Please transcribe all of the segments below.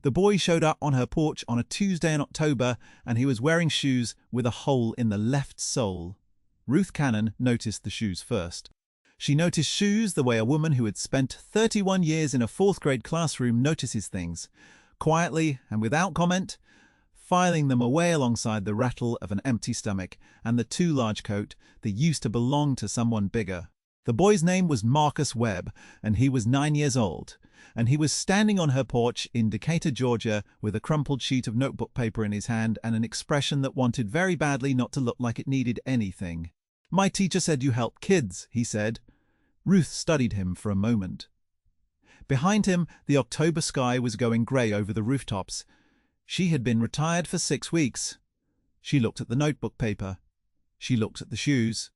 The boy showed up on her porch on a Tuesday in October, and he was wearing shoes with a hole in the left sole. Ruth Cannon noticed the shoes first. She noticed shoes the way a woman who had spent 31 years in a fourth-grade classroom notices things, quietly and without comment, filing them away alongside the rattle of an empty stomach and the too large coat that used to belong to someone bigger. The boy's name was Marcus Webb, and he was 9 years old, and he was standing on her porch in Decatur, Georgia, with a crumpled sheet of notebook paper in his hand and an expression that wanted very badly not to look like it needed anything. "My teacher said you help kids," he said. Ruth studied him for a moment. Behind him, the October sky was going grey over the rooftops. She had been retired for 6 weeks. She looked at the notebook paper. She looked at the shoes.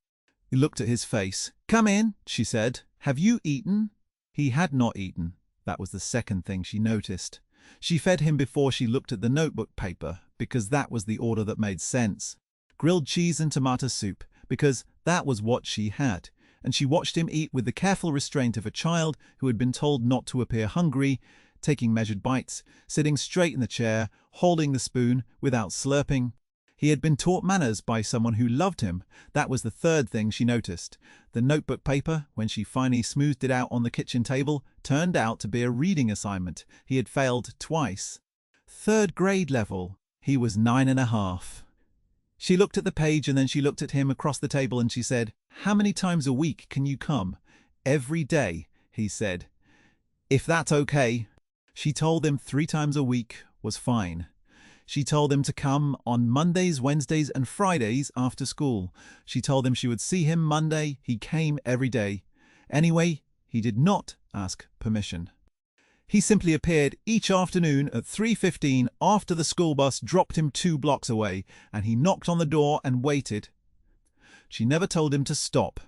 He looked at his face. "Come in," she said. "Have you eaten?" He had not eaten. That was the second thing she noticed. She fed him before she looked at the notebook paper, because that was the order that made sense. Grilled cheese and tomato soup, because that was what she had. And she watched him eat with the careful restraint of a child who had been told not to appear hungry, taking measured bites, sitting straight in the chair, holding the spoon without slurping. He had been taught manners by someone who loved him. That was the third thing she noticed. The notebook paper, when she finally smoothed it out on the kitchen table, turned out to be a reading assignment. He had failed twice. 3rd grade level. He was 9.5. She looked at the page and then she looked at him across the table and she said, "How many times a week can you come?" "Every day," he said. "If that's okay." She told him 3 times a week was fine. She told him to come on Mondays, Wednesdays, and Fridays after school. She told him she would see him Monday. He came every day. Anyway, he did not ask permission. He simply appeared each afternoon at 3:15 after the school bus dropped him 2 blocks away, and he knocked on the door and waited. She never told him to stop.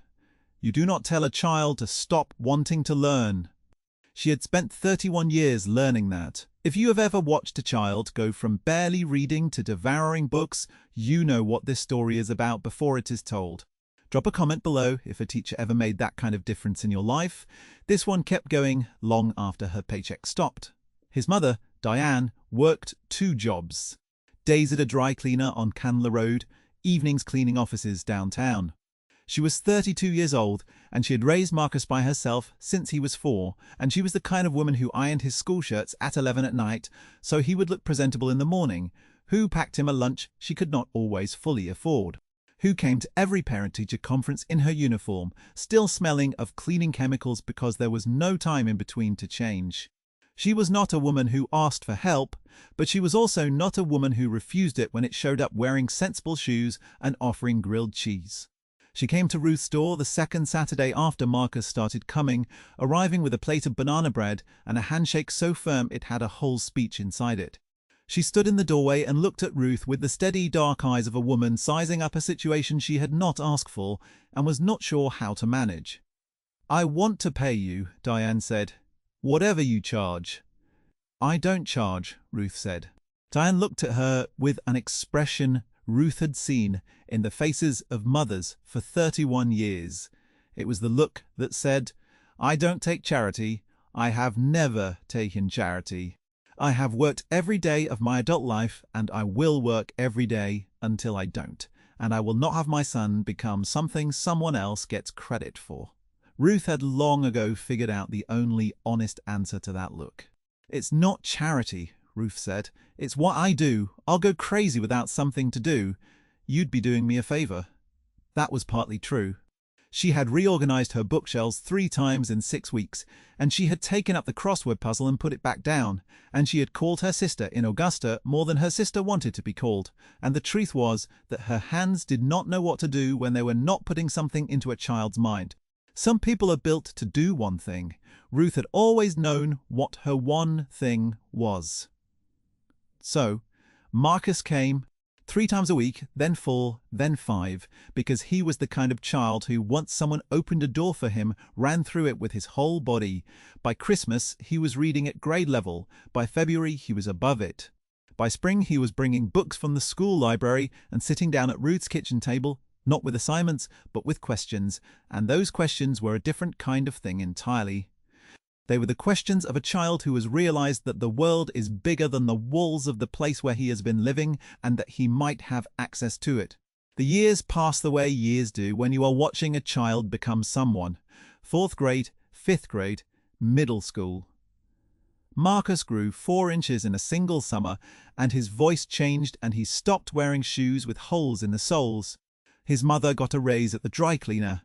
You do not tell a child to stop wanting to learn. She had spent 31 years learning that. If you have ever watched a child go from barely reading to devouring books, you know what this story is about before it is told. Drop a comment below if a teacher ever made that kind of difference in your life. This one kept going long after her paycheck stopped. His mother, Diane, worked 2 jobs. Days at a dry cleaner on Candler Road, evenings cleaning offices downtown. She was 32 years old, and she had raised Marcus by herself since he was 4, and she was the kind of woman who ironed his school shirts at 11 at night so he would look presentable in the morning, who packed him a lunch she could not always fully afford, who came to every parent-teacher conference in her uniform, still smelling of cleaning chemicals because there was no time in between to change. She was not a woman who asked for help, but she was also not a woman who refused it when it showed up wearing sensible shoes and offering grilled cheese. She came to Ruth's door the second Saturday after Marcus started coming, arriving with a plate of banana bread and a handshake so firm it had a whole speech inside it. She stood in the doorway and looked at Ruth with the steady dark eyes of a woman sizing up a situation she had not asked for and was not sure how to manage. "I want to pay you," Diane said. "Whatever you charge." "I don't charge," Ruth said. Diane looked at her with an expression Ruth had seen in the faces of mothers for 31 years. It was the look that said, "I don't take charity. I have never taken charity. I have worked every day of my adult life, and I will work every day until I don't. And I will not have my son become something someone else gets credit for." Ruth had long ago figured out the only honest answer to that look. "It's not charity," Ruth said. "It's what I do. I'll go crazy without something to do. You'd be doing me a favor." That was partly true. She had reorganized her bookshelves 3 times in 6 weeks, and she had taken up the crossword puzzle and put it back down, and she had called her sister in Augusta more than her sister wanted to be called, and the truth was that her hands did not know what to do when they were not putting something into a child's mind. Some people are built to do one thing. Ruth had always known what her one thing was. So, Marcus came 3 times a week, then 4, then 5, because he was the kind of child who, once someone opened a door for him, ran through it with his whole body. By Christmas, he was reading at grade level. By February, he was above it. By spring, he was bringing books from the school library and sitting down at Ruth's kitchen table, not with assignments, but with questions, and those questions were a different kind of thing entirely. They were the questions of a child who has realized that the world is bigger than the walls of the place where he has been living and that he might have access to it. The years pass the way years do when you are watching a child become someone. 4th grade, 5th grade, middle school. Marcus grew 4 inches in a single summer, and his voice changed and he stopped wearing shoes with holes in the soles. His mother got a raise at the dry cleaner.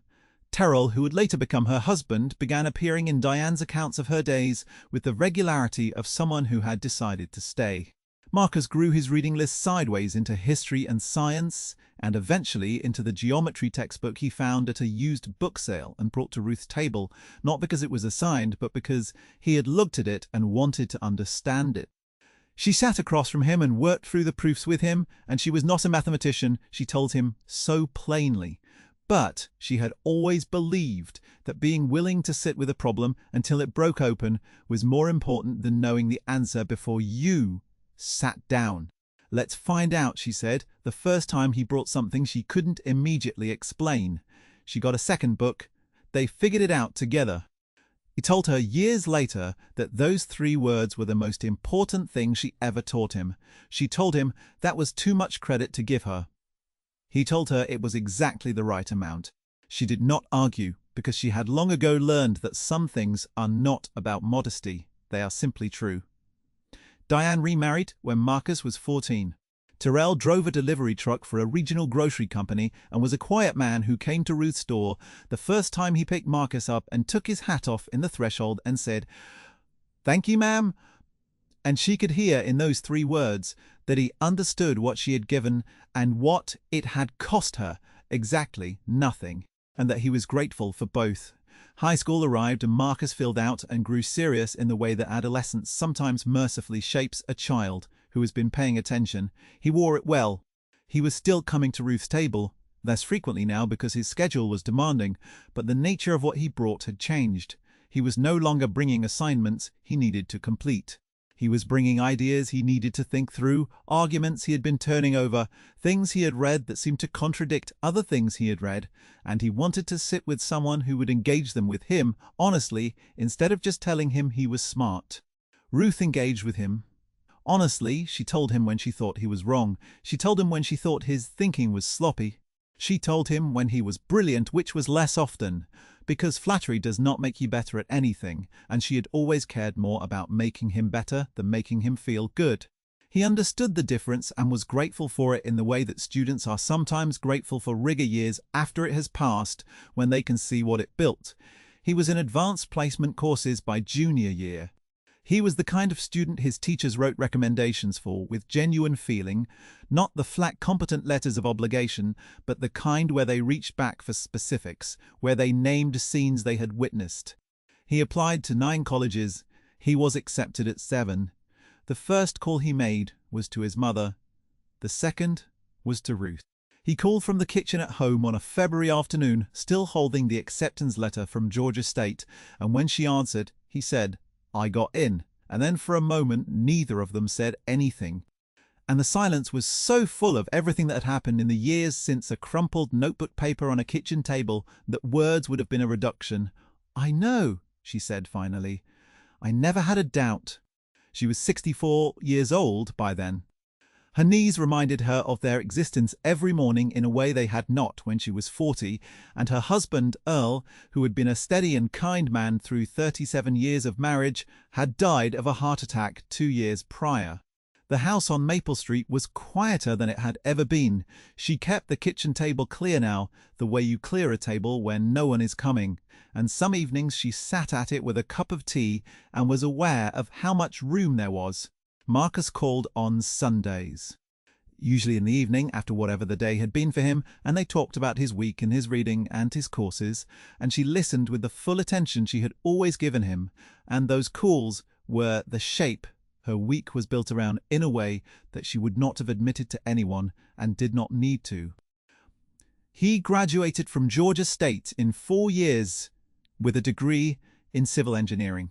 Terrell, who would later become her husband, began appearing in Diane's accounts of her days with the regularity of someone who had decided to stay. Marcus grew his reading list sideways into history and science, and eventually into the geometry textbook he found at a used book sale and brought to Ruth's table, not because it was assigned, but because he had looked at it and wanted to understand it. She sat across from him and worked through the proofs with him, and she was not a mathematician, she told him so plainly. But she had always believed that being willing to sit with a problem until it broke open was more important than knowing the answer before you sat down. "Let's find out," she said, the first time he brought something she couldn't immediately explain. She got a second book. They figured it out together. He told her years later that those 3 words were the most important thing she ever taught him. She told him that was too much credit to give her. He told her it was exactly the right amount. She did not argue, because she had long ago learned that some things are not about modesty. They are simply true. Diane remarried when Marcus was 14. Terrell drove a delivery truck for a regional grocery company and was a quiet man who came to Ruth's door the first time he picked Marcus up and took his hat off in the threshold and said, "Thank you, ma'am." And she could hear in those 3 words that he understood what she had given and what it had cost her, exactly nothing, and that he was grateful for both. High school arrived and Marcus filled out and grew serious in the way that adolescence sometimes mercifully shapes a child who has been paying attention. He wore it well. He was still coming to Ruth's table, less frequently now because his schedule was demanding, but the nature of what he brought had changed. He was no longer bringing assignments he needed to complete. He was bringing ideas he needed to think through, arguments he had been turning over, things he had read that seemed to contradict other things he had read, and he wanted to sit with someone who would engage them with him, honestly, instead of just telling him he was smart. Ruth engaged with him. Honestly, she told him when she thought he was wrong. She told him when she thought his thinking was sloppy. She told him when he was brilliant, which was less often, because flattery does not make you better at anything, and she had always cared more about making him better than making him feel good. He understood the difference and was grateful for it in the way that students are sometimes grateful for rigor years after it has passed, when they can see what it built. He was in advanced placement courses by junior year. He was the kind of student his teachers wrote recommendations for with genuine feeling, not the flat competent letters of obligation, but the kind where they reached back for specifics, where they named scenes they had witnessed. He applied to 9 colleges. He was accepted at 7. The first call he made was to his mother. The second was to Ruth. He called from the kitchen at home on a February afternoon, still holding the acceptance letter from Georgia State, and when she answered, he said, "I got in," and then for a moment neither of them said anything. And the silence was so full of everything that had happened in the years since a crumpled notebook paper on a kitchen table that words would have been a reduction. "I know," she said finally. "I never had a doubt." She was 64 years old by then. Her knees reminded her of their existence every morning in a way they had not when she was 40, and her husband, Earl, who had been a steady and kind man through 37 years of marriage, had died of a heart attack 2 years prior. The house on Maple Street was quieter than it had ever been. She kept the kitchen table clear now, the way you clear a table when no one is coming, and some evenings she sat at it with a cup of tea and was aware of how much room there was. Marcus called on Sundays, usually in the evening after whatever the day had been for him, and they talked about his week and his reading and his courses, and she listened with the full attention she had always given him, and those calls were the shape her week was built around in a way that she would not have admitted to anyone and did not need to. He graduated from Georgia State in 4 years with a degree in civil engineering.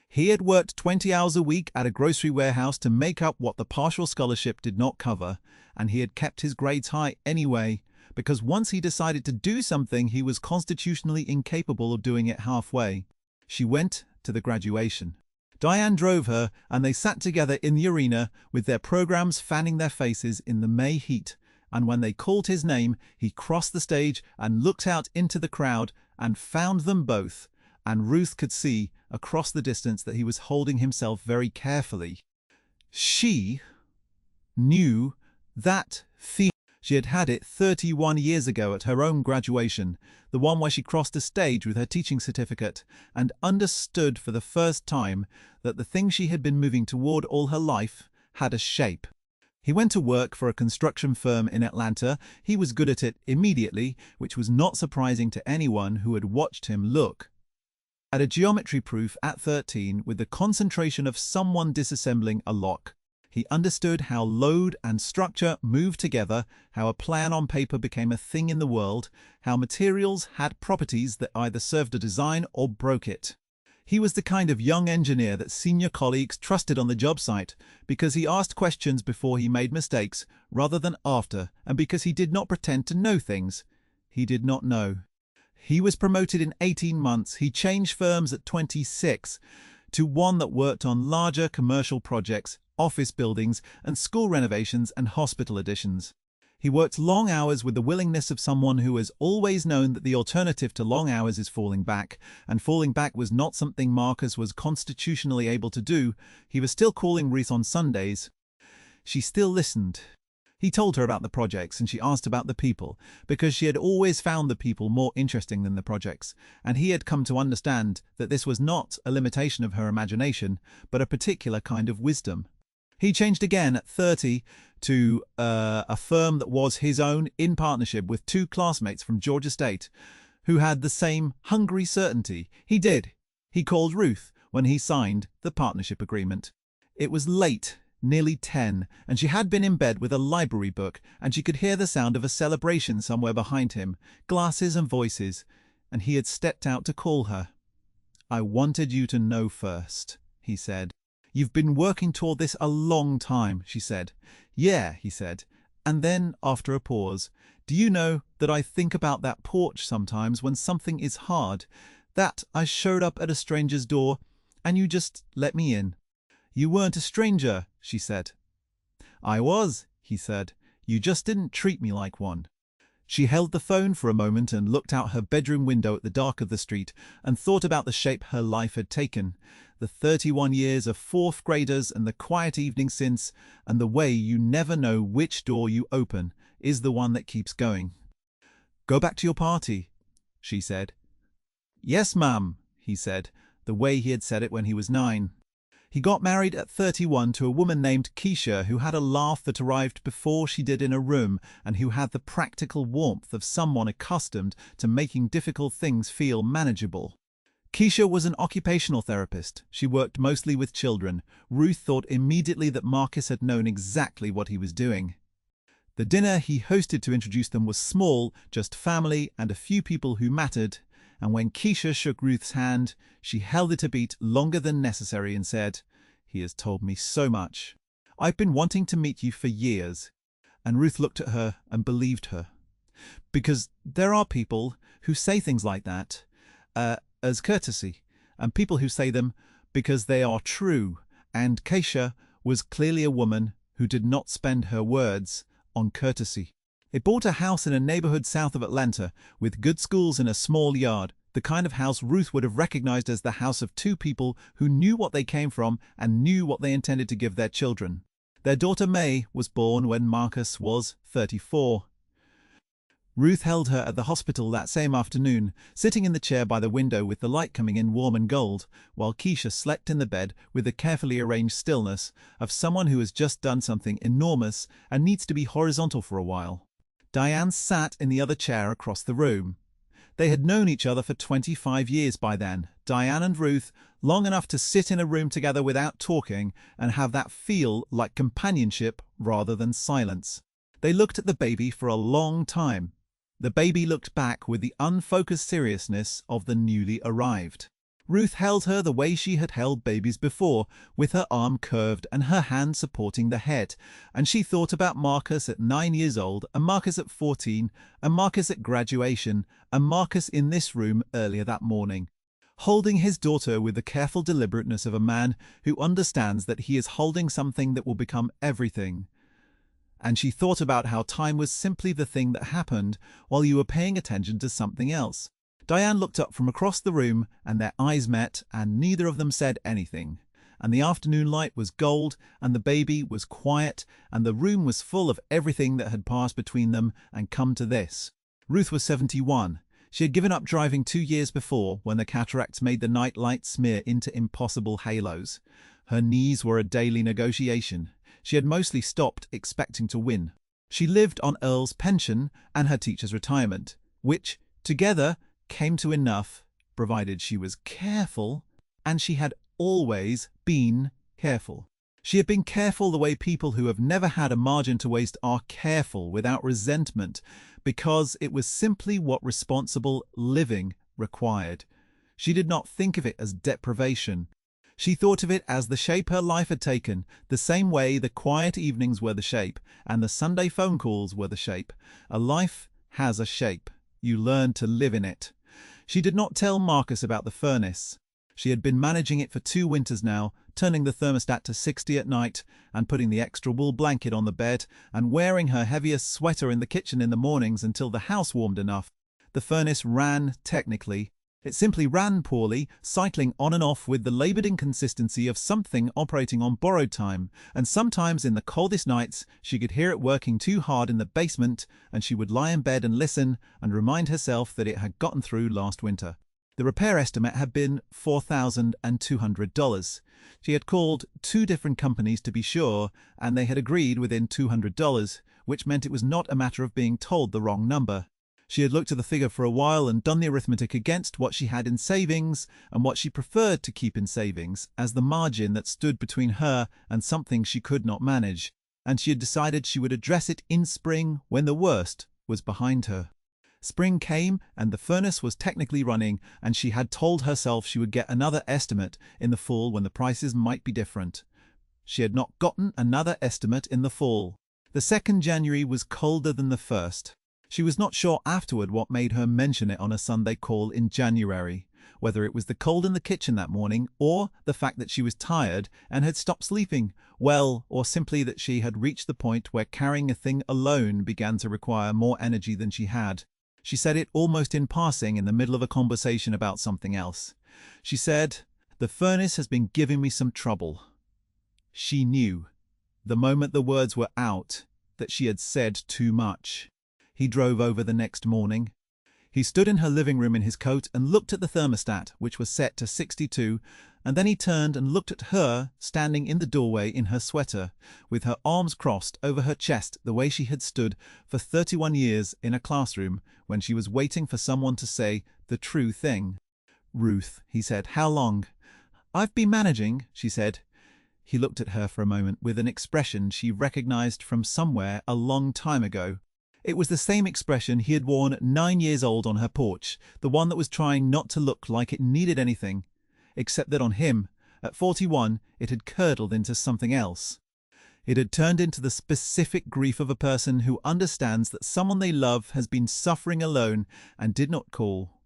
He had worked 20 hours a week at a grocery warehouse to make up what the partial scholarship did not cover, and he had kept his grades high anyway, because once he decided to do something, he was constitutionally incapable of doing it halfway. She went to the graduation. Diane drove her, and they sat together in the arena with their programs fanning their faces in the May heat. And when they called his name, he crossed the stage and looked out into the crowd and found them both. And Ruth could see across the distance that he was holding himself very carefully. She knew that feeling. She had had it 31 years ago at her own graduation, the one where she crossed a stage with her teaching certificate, and understood for the first time that the thing she had been moving toward all her life had a shape. He went to work for a construction firm in Atlanta. He was good at it immediately, which was not surprising to anyone who had watched him look at a geometry proof at 13 with the concentration of someone disassembling a lock. He understood how load and structure moved together, how a plan on paper became a thing in the world, how materials had properties that either served a design or broke it. He was the kind of young engineer that senior colleagues trusted on the job site because he asked questions before he made mistakes rather than after, and because he did not pretend to know things he did not know. He was promoted in 18 months. He changed firms at 26 to one that worked on larger commercial projects, office buildings, and school renovations and hospital additions. He worked long hours with the willingness of someone who has always known that the alternative to long hours is falling back, and falling back was not something Marcus was constitutionally able to do. He was still calling Ruth on Sundays. She still listened. He told her about the projects, and she asked about the people, because she had always found the people more interesting than the projects, and he had come to understand that this was not a limitation of her imagination, but a particular kind of wisdom. He changed again at 30 to a firm that was his own in partnership with two classmates from Georgia State who had the same hungry certainty. He did. He called Ruth when he signed the partnership agreement. It was late, nearly 10, and she had been in bed with a library book, and she could hear the sound of a celebration somewhere behind him, glasses and voices, and he had stepped out to call her. "I wanted you to know first," he said. "You've been working toward this a long time," she said. "Yeah," he said. And then, after a pause, "Do you know that I think about that porch sometimes when something is hard, that I showed up at a stranger's door and you just let me in?" "You weren't a stranger," she said. "I was," he said. "You just didn't treat me like one." She held the phone for a moment and looked out her bedroom window at the dark of the street and thought about the shape her life had taken, the 31 years of fourth graders and the quiet evening since, and the way you never know which door you open is the one that keeps going. "Go back to your party," she said. "Yes, ma'am," he said, the way he had said it when he was 9. He got married at 31 to a woman named Keisha who had a laugh that arrived before she did in a room and who had the practical warmth of someone accustomed to making difficult things feel manageable. Keisha was an occupational therapist. She worked mostly with children. Ruth thought immediately that Marcus had known exactly what he was doing. The dinner he hosted to introduce them was small, just family and a few people who mattered, and when Keisha shook Ruth's hand, she held it a beat longer than necessary and said, "He has told me so much. I've been wanting to meet you for years." And Ruth looked at her and believed her. Because there are people who say things like that as courtesy, and people who say them because they are true, and Keisha was clearly a woman who did not spend her words on courtesy. They bought a house in a neighborhood south of Atlanta with good schools and a small yard, the kind of house Ruth would have recognized as the house of two people who knew what they came from and knew what they intended to give their children. Their daughter May was born when Marcus was 34. Ruth held her at the hospital that same afternoon, sitting in the chair by the window with the light coming in warm and gold, while Keisha slept in the bed with the carefully arranged stillness of someone who has just done something enormous and needs to be horizontal for a while. Diane sat in the other chair across the room. They had known each other for 25 years by then, Diane and Ruth, long enough to sit in a room together without talking and have that feel like companionship rather than silence. They looked at the baby for a long time. The baby looked back with the unfocused seriousness of the newly arrived. Ruth held her the way she had held babies before, with her arm curved and her hand supporting the head, and she thought about Marcus at 9 years old, and Marcus at 14, and Marcus at graduation, and Marcus in this room earlier that morning, holding his daughter with the careful deliberateness of a man who understands that he is holding something that will become everything. And she thought about how time was simply the thing that happened while you were paying attention to something else. Diane looked up from across the room, and their eyes met, and neither of them said anything. And the afternoon light was gold, and the baby was quiet, and the room was full of everything that had passed between them and come to this. Ruth was 71. She had given up driving 2 years before when the cataracts made the night light smear into impossible halos. Her knees were a daily negotiation. She had mostly stopped expecting to win. She lived on Earl's pension and her teacher's retirement, which, together, came to enough, provided she was careful, and she had always been careful. She had been careful the way people who have never had a margin to waste are careful without resentment, because it was simply what responsible living required. She did not think of it as deprivation. She thought of it as the shape her life had taken, the same way the quiet evenings were the shape, and the Sunday phone calls were the shape. A life has a shape. You learn to live in it. She did not tell Marcus about the furnace. She had been managing it for 2 winters now, turning the thermostat to 60 at night, and putting the extra wool blanket on the bed, and wearing her heaviest sweater in the kitchen in the mornings until the house warmed enough. The furnace ran technically. It simply ran poorly, cycling on and off with the laboured inconsistency of something operating on borrowed time, and sometimes in the coldest nights she could hear it working too hard in the basement, and she would lie in bed and listen and remind herself that it had gotten through last winter. The repair estimate had been $4,200. She had called 2 different companies to be sure, and they had agreed within $200, which meant it was not a matter of being told the wrong number. She had looked at the figure for a while and done the arithmetic against what she had in savings and what she preferred to keep in savings as the margin that stood between her and something she could not manage, and she had decided she would address it in spring when the worst was behind her. Spring came and the furnace was technically running, and she had told herself she would get another estimate in the fall when the prices might be different. She had not gotten another estimate in the fall. The 2nd January was colder than the 1st. She was not sure afterward what made her mention it on a Sunday call in January, whether it was the cold in the kitchen that morning or the fact that she was tired and had stopped sleeping well, or simply that she had reached the point where carrying a thing alone began to require more energy than she had. She said it almost in passing in the middle of a conversation about something else. She said, "The furnace has been giving me some trouble." She knew, the moment the words were out, that she had said too much. He drove over the next morning. He stood in her living room in his coat and looked at the thermostat, which was set to 62, and then he turned and looked at her, standing in the doorway in her sweater, with her arms crossed over her chest the way she had stood for 31 years in a classroom when she was waiting for someone to say the true thing. "Ruth," he said, "how long?" "I've been managing," she said. He looked at her for a moment with an expression she recognized from somewhere a long time ago. It was the same expression he had worn 9 years old on her porch, the one that was trying not to look like it needed anything, except that on him, at 41, it had curdled into something else. It had turned into the specific grief of a person who understands that someone they love has been suffering alone and did not call.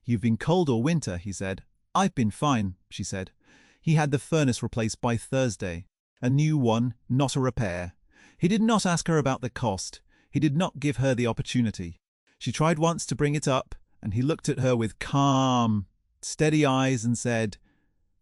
"You've been cold all winter," he said. "I've been fine," she said. He had the furnace replaced by Thursday. A new one, not a repair. He did not ask her about the cost. He did not give her the opportunity. She tried once to bring it up, and he looked at her with calm, steady eyes and said,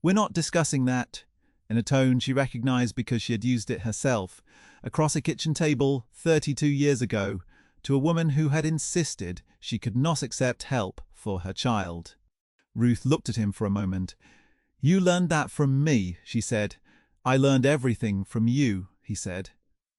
"We're not discussing that," in a tone she recognized because she had used it herself, across a kitchen table 32 years ago, to a woman who had insisted she could not accept help for her child. Ruth looked at him for a moment. "You learned that from me," she said. "I learned everything from you," he said.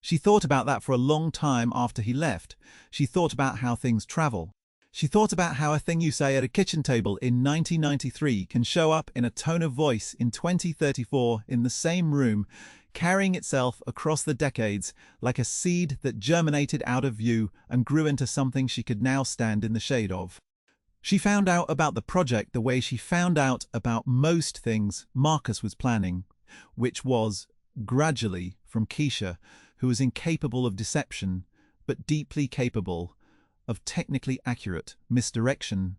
She thought about that for a long time after he left. She thought about how things travel. She thought about how a thing you say at a kitchen table in 1993 can show up in a tone of voice in 2034 in the same room, carrying itself across the decades like a seed that germinated out of view and grew into something she could now stand in the shade of. She found out about the project the way she found out about most things Marcus was planning, which was, gradually, from Keisha, who was incapable of deception, but deeply capable of technically accurate misdirection.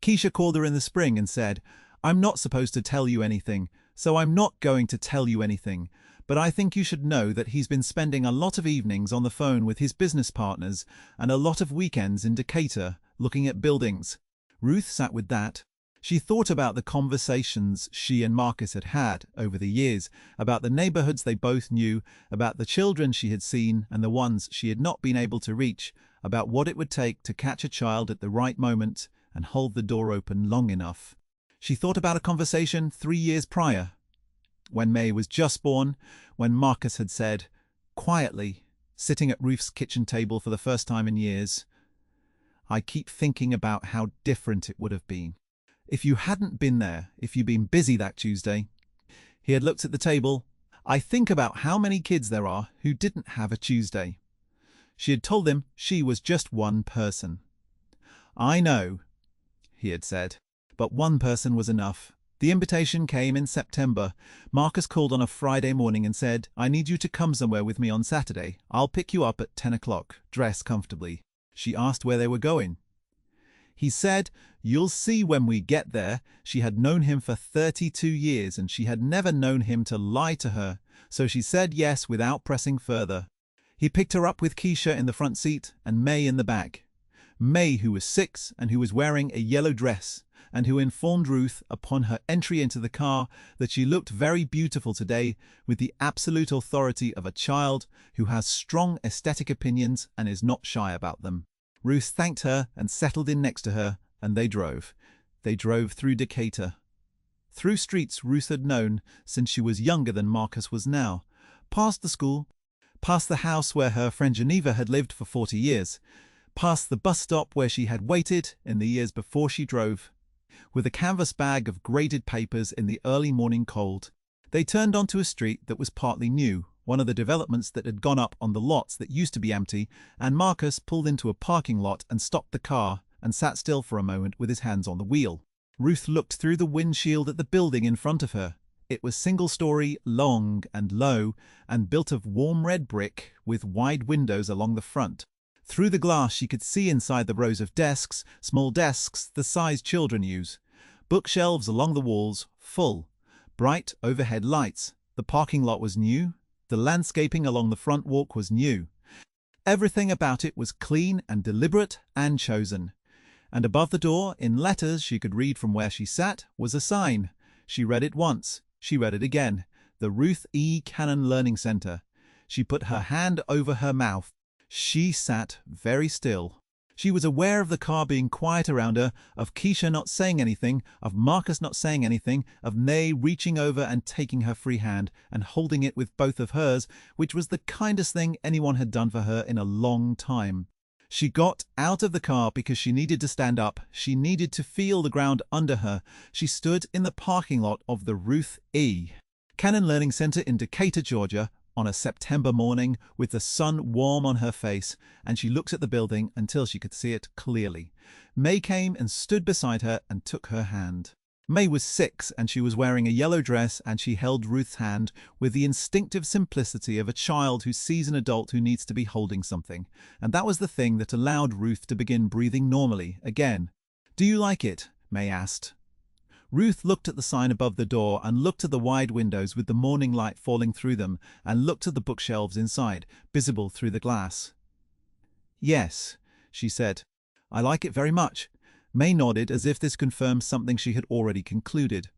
Keisha called her in the spring and said, I'm not supposed to tell you anything, so I'm not going to tell you anything. But I think you should know that he's been spending a lot of evenings on the phone with his business partners and a lot of weekends in Decatur looking at buildings. Ruth sat with that. She thought about the conversations she and Marcus had had over the years, about the neighborhoods they both knew, about the children she had seen and the ones she had not been able to reach, about what it would take to catch a child at the right moment and hold the door open long enough. She thought about a conversation 3 years prior, when May was just born, when Marcus had said, quietly, sitting at Ruth's kitchen table for the first time in years, "I keep thinking about how different it would have been if you hadn't been there, if you'd been busy that Tuesday." He had looked at the table. "I think about how many kids there are who didn't have a Tuesday." She had told him she was just one person. "I know," he had said, "but one person was enough." The invitation came in September. Marcus called on a Friday morning and said, "I need you to come somewhere with me on Saturday. I'll pick you up at 10 o'clock. Dress comfortably." She asked where they were going. He said, "You'll see when we get there." She had known him for 32 years and she had never known him to lie to her, so she said yes without pressing further. He picked her up with Keisha in the front seat and May in the back. May, who was 6 and who was wearing a yellow dress, and who informed Ruth upon her entry into the car that she looked very beautiful today, with the absolute authority of a child who has strong aesthetic opinions and is not shy about them. Ruth thanked her and settled in next to her, and they drove. They drove through Decatur. Through streets Ruth had known since she was younger than Marcus was now, past the school, past the house where her friend Geneva had lived for 40 years, past the bus stop where she had waited in the years before she drove. With a canvas bag of graded papers in the early morning cold, they turned onto a street that was partly new, one of the developments that had gone up on the lots that used to be empty, and Marcus pulled into a parking lot and stopped the car and sat still for a moment with his hands on the wheel. Ruth looked through the windshield at the building in front of her. It was single-story, long and low, and built of warm red brick with wide windows along the front. Through the glass she could see inside the rows of desks, small desks the size children use. Bookshelves along the walls, full. Bright overhead lights. The parking lot was new. The landscaping along the front walk was new. Everything about it was clean and deliberate and chosen. And above the door, in letters she could read from where she sat, was a sign. She read it once. She read it again. The Ruth E. Cannon Learning Center. She put her hand over her mouth. She sat very still. She was aware of the car being quiet around her, of Keisha not saying anything, of Marcus not saying anything, of Nay reaching over and taking her free hand and holding it with both of hers, which was the kindest thing anyone had done for her in a long time. She got out of the car because she needed to stand up. She needed to feel the ground under her. She stood in the parking lot of the Ruth E. Cannon Learning Center in Decatur, Georgia, on a September morning with the sun warm on her face, and she looked at the building until she could see it clearly. May came and stood beside her and took her hand. May was 6 and she was wearing a yellow dress, and she held Ruth's hand with the instinctive simplicity of a child who sees an adult who needs to be holding something, and that was the thing that allowed Ruth to begin breathing normally again. "Do you like it?" May asked. Ruth looked at the sign above the door and looked at the wide windows with the morning light falling through them, and looked at the bookshelves inside, visible through the glass. "Yes," she said. "I like it very much." May nodded as if this confirmed something she had already concluded.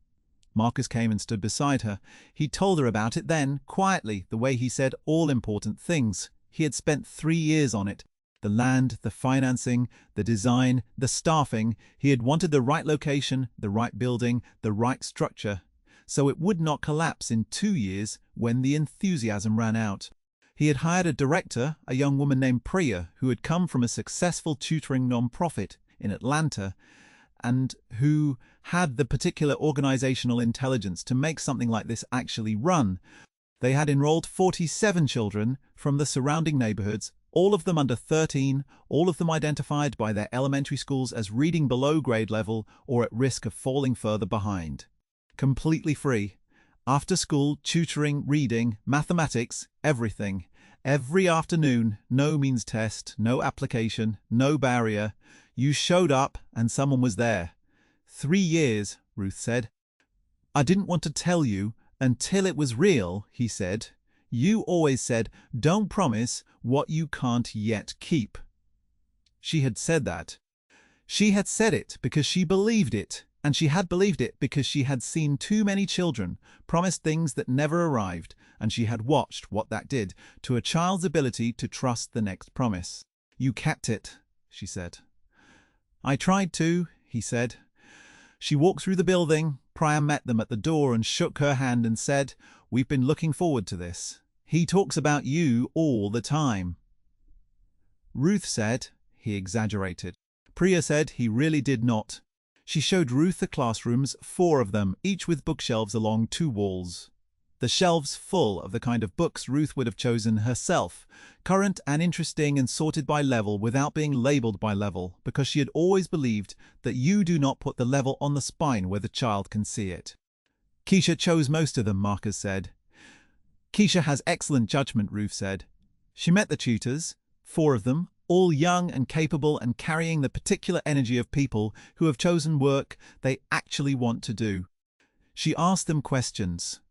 Marcus came and stood beside her. He told her about it then, quietly, the way he said all important things. He had spent 3 years on it. The land, the financing, the design, the staffing. He had wanted the right location, the right building, the right structure, so it would not collapse in 2 years when the enthusiasm ran out. He had hired a director, a young woman named Priya, who had come from a successful tutoring non-profit in Atlanta, and who had the particular organizational intelligence to make something like this actually run. They had enrolled 47 children from the surrounding neighborhoods, all of them under 13, all of them identified by their elementary schools as reading below grade level or at risk of falling further behind. Completely free. After school, tutoring, reading, mathematics, everything. Every afternoon, no means test, no application, no barrier. You showed up and someone was there. 3 years, Ruth said. I didn't want to tell you until it was real, he said. You always said, don't promise what you can't yet keep. She had said that. She had said it because she believed it, and she had believed it because she had seen too many children promise things that never arrived, and she had watched what that did to a child's ability to trust the next promise. You kept it, she said. I tried to, he said. She walked through the building. Priam met them at the door and shook her hand and said, We've been looking forward to this. He talks about you all the time. Ruth said he exaggerated. Priya said he really did not. She showed Ruth the classrooms, 4 of them, each with bookshelves along 2 walls. The shelves full of the kind of books Ruth would have chosen herself, current and interesting and sorted by level without being labelled by level, because she had always believed that you do not put the level on the spine where the child can see it. Keisha chose most of them, Marcus said. Keisha has excellent judgment, Ruth said. She met the tutors, 4 of them, all young and capable and carrying the particular energy of people who have chosen work they actually want to do. She asked them questions.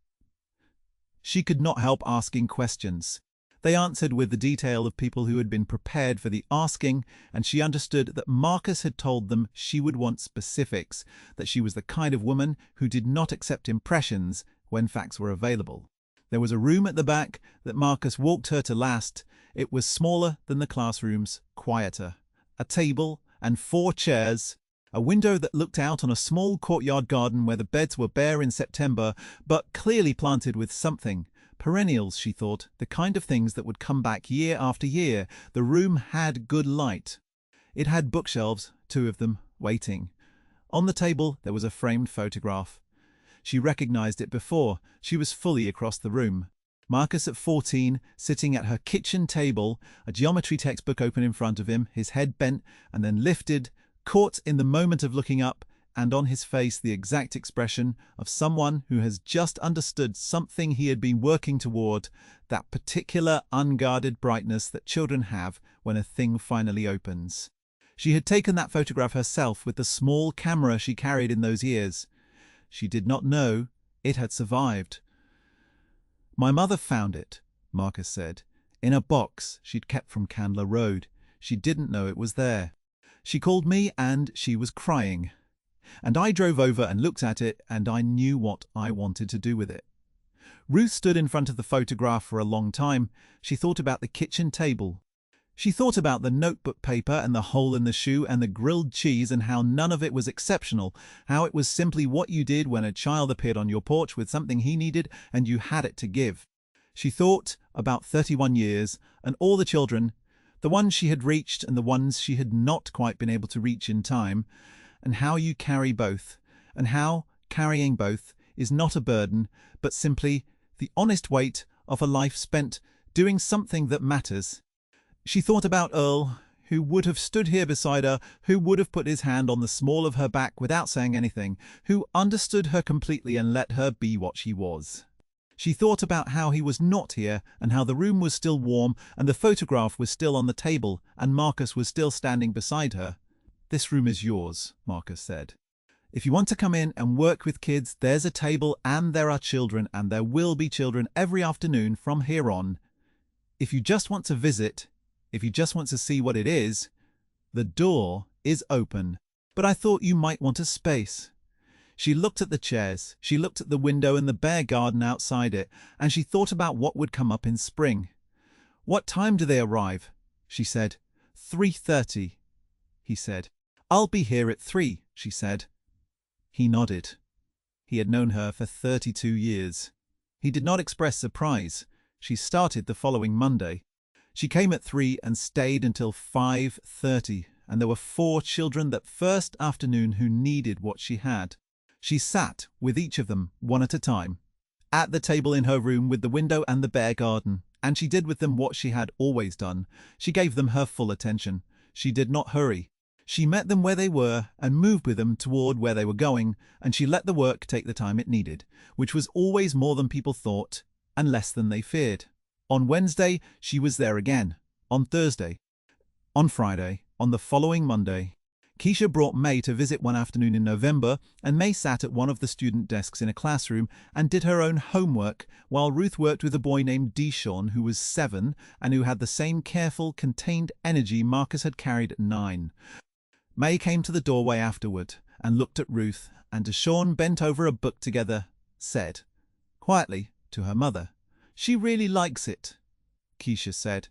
She could not help asking questions. They answered with the detail of people who had been prepared for the asking, and she understood that Marcus had told them she would want specifics, that she was the kind of woman who did not accept impressions when facts were available. There was a room at the back that Marcus walked her to last. It was smaller than the classrooms, quieter. A table and 4 chairs. A window that looked out on a small courtyard garden where the beds were bare in September, but clearly planted with something. Perennials, she thought, the kind of things that would come back year after year. The room had good light. It had bookshelves, 2 of them, waiting. On the table there was a framed photograph. She recognized it before. She was fully across the room. Marcus at 14, sitting at her kitchen table, a geometry textbook open in front of him, his head bent and then lifted, caught in the moment of looking up, and on his face the exact expression of someone who has just understood something he had been working toward, that particular unguarded brightness that children have when a thing finally opens. She had taken that photograph herself with the small camera she carried in those years. She did not know it had survived. My mother found it, Marcus said, in a box she'd kept from Candler Road. She didn't know it was there. She called me and she was crying. And I drove over and looked at it, and I knew what I wanted to do with it. Ruth stood in front of the photograph for a long time. She thought about the kitchen table. She thought about the notebook paper and the hole in the shoe and the grilled cheese and how none of it was exceptional, how it was simply what you did when a child appeared on your porch with something he needed and you had it to give. She thought about 31 years and all the children, the ones she had reached and the ones she had not quite been able to reach in time, and how you carry both, and how carrying both is not a burden, but simply the honest weight of a life spent doing something that matters. She thought about Earl, who would have stood here beside her, who would have put his hand on the small of her back without saying anything, who understood her completely and let her be what she was. She thought about how he was not here and how the room was still warm and the photograph was still on the table and Marcus was still standing beside her. This room is yours, Marcus said. If you want to come in and work with kids, there's a table and there are children and there will be children every afternoon from here on. If you just want to visit, if you just want to see what it is, the door is open. But I thought you might want a space. She looked at the chairs, she looked at the window and the bare garden outside it, and she thought about what would come up in spring. What time do they arrive? She said. 3:30, he said. I'll be here at 3, she said. He nodded. He had known her for 32 years. He did not express surprise. She started the following Monday. She came at 3 and stayed until 5:30, and there were 4 children that first afternoon who needed what she had. She sat with each of them, one at a time, at the table in her room with the window and the bare garden, and she did with them what she had always done. She gave them her full attention. She did not hurry. She met them where they were and moved with them toward where they were going, and she let the work take the time it needed, which was always more than people thought and less than they feared. On Wednesday, she was there again. On Thursday. On Friday. On the following Monday. Keisha brought May to visit one afternoon in November, and May sat at one of the student desks in a classroom and did her own homework, while Ruth worked with a boy named Deshawn, who was 7 and who had the same careful, contained energy Marcus had carried at 9. May came to the doorway afterward and looked at Ruth, and Deshawn, bent over a book together, said, quietly, to her mother, "She really likes it." Keisha said,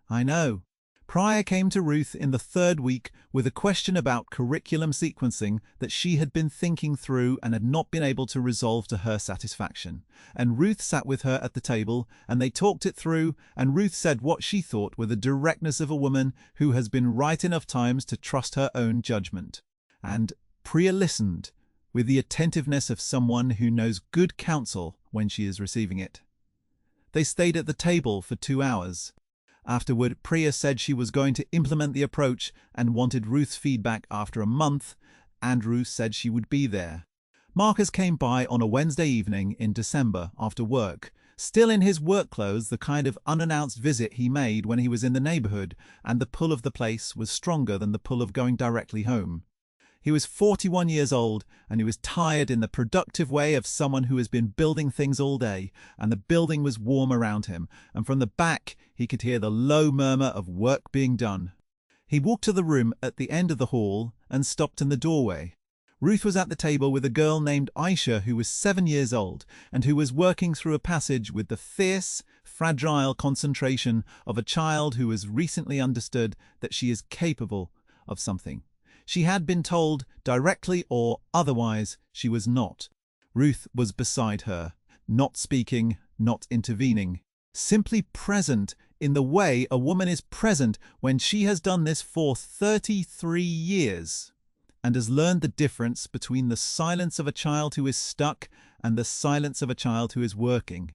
"I know." Pryor came to Ruth in the 3rd week with a question about curriculum sequencing that she had been thinking through and had not been able to resolve to her satisfaction. And Ruth sat with her at the table, and they talked it through, and Ruth said what she thought with the directness of a woman who has been right enough times to trust her own judgment. And Priya listened with the attentiveness of someone who knows good counsel when she is receiving it. They stayed at the table for 2 hours. Afterward, Priya said she was going to implement the approach and wanted Ruth's feedback after a month, and Ruth said she would be there. Marcus came by on a Wednesday evening in December after work, still in his work clothes, the kind of unannounced visit he made when he was in the neighborhood, and the pull of the place was stronger than the pull of going directly home. He was 41 years old, and he was tired in the productive way of someone who has been building things all day, and the building was warm around him, and from the back he could hear the low murmur of work being done. He walked to the room at the end of the hall and stopped in the doorway. Ruth was at the table with a girl named Aisha who was 7 years old and who was working through a passage with the fierce, fragile concentration of a child who has recently understood that she is capable of something. She had been told, directly or otherwise, she was not. Ruth was beside her, not speaking, not intervening, simply present in the way a woman is present when she has done this for 33 years and has learned the difference between the silence of a child who is stuck and the silence of a child who is working.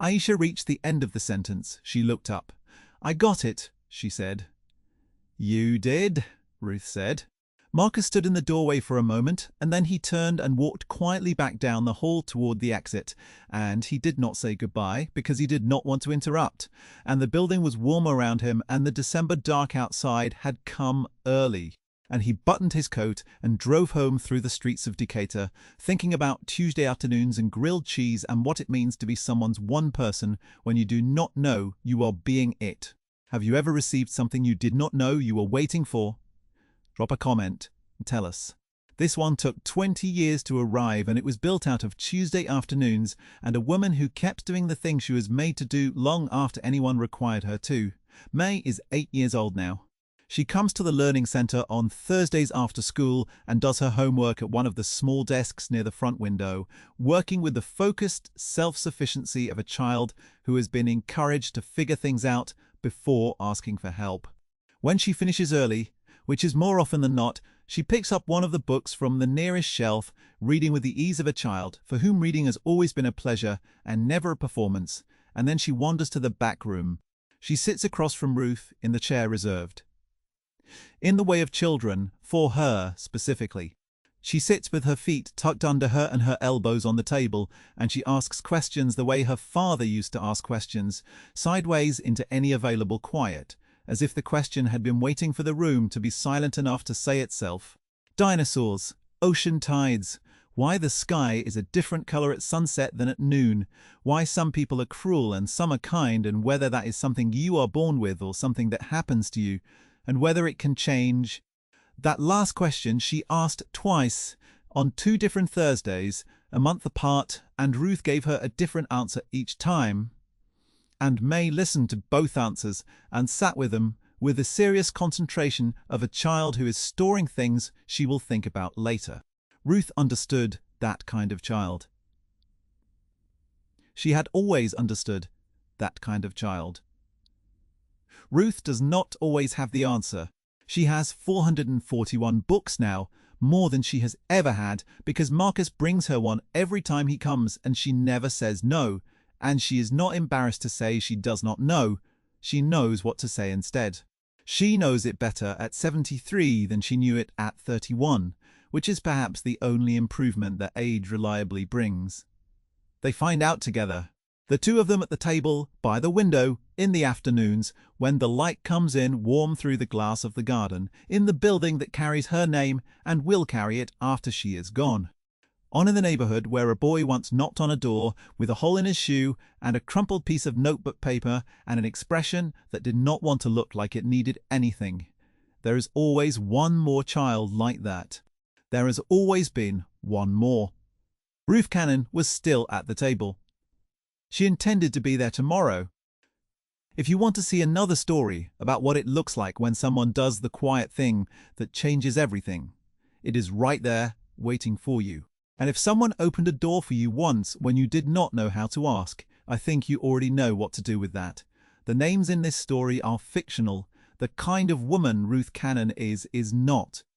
Aisha reached the end of the sentence. She looked up. "I got it," she said. "You did," Ruth said. Marcus stood in the doorway for a moment, and then he turned and walked quietly back down the hall toward the exit, and he did not say goodbye because he did not want to interrupt, and the building was warm around him, and the December dark outside had come early, and he buttoned his coat and drove home through the streets of Decatur, thinking about Tuesday afternoons and grilled cheese and what it means to be someone's one person when you do not know you are being it. Have you ever received something you did not know you were waiting for? Drop a comment and tell us. This one took 20 years to arrive, and it was built out of Tuesday afternoons and a woman who kept doing the thing she was made to do long after anyone required her to. May is 8 years old now. She comes to the Learning Center on Thursdays after school and does her homework at one of the small desks near the front window, working with the focused self-sufficiency of a child who has been encouraged to figure things out before asking for help. When she finishes early, which is more often than not, she picks up one of the books from the nearest shelf, reading with the ease of a child, for whom reading has always been a pleasure and never a performance, and then she wanders to the back room. She sits across from Ruth in the chair reserved. In the way of children, for her specifically. She sits with her feet tucked under her and her elbows on the table, and she asks questions the way her father used to ask questions, sideways into any available quiet, as if the question had been waiting for the room to be silent enough to say itself. Dinosaurs, ocean tides, why the sky is a different color at sunset than at noon, why some people are cruel and some are kind, and whether that is something you are born with or something that happens to you, and whether it can change. That last question she asked twice, on 2 different Thursdays, a month apart, and Ruth gave her a different answer each time. And May listened to both answers and sat with them with the serious concentration of a child who is storing things she will think about later. Ruth understood that kind of child. She had always understood that kind of child. Ruth does not always have the answer. She has 441 books now, more than she has ever had, because Marcus brings her one every time he comes, and she never says no. And she is not embarrassed to say she does not know. She knows what to say instead. She knows it better at 73 than she knew it at 31, which is perhaps the only improvement that age reliably brings. They find out together. The two of them at the table, by the window, in the afternoons, when the light comes in warm through the glass of the garden, in the building that carries her name and will carry it after she is gone. On in the neighborhood where a boy once knocked on a door with a hole in his shoe and a crumpled piece of notebook paper and an expression that did not want to look like it needed anything. There is always one more child like that. There has always been one more. Ruth Cannon was still at the table. She intended to be there tomorrow. If you want to see another story about what it looks like when someone does the quiet thing that changes everything, it is right there waiting for you. And if someone opened a door for you once when you did not know how to ask, I think you already know what to do with that. The names in this story are fictional. The kind of woman Ruth Cannon is not.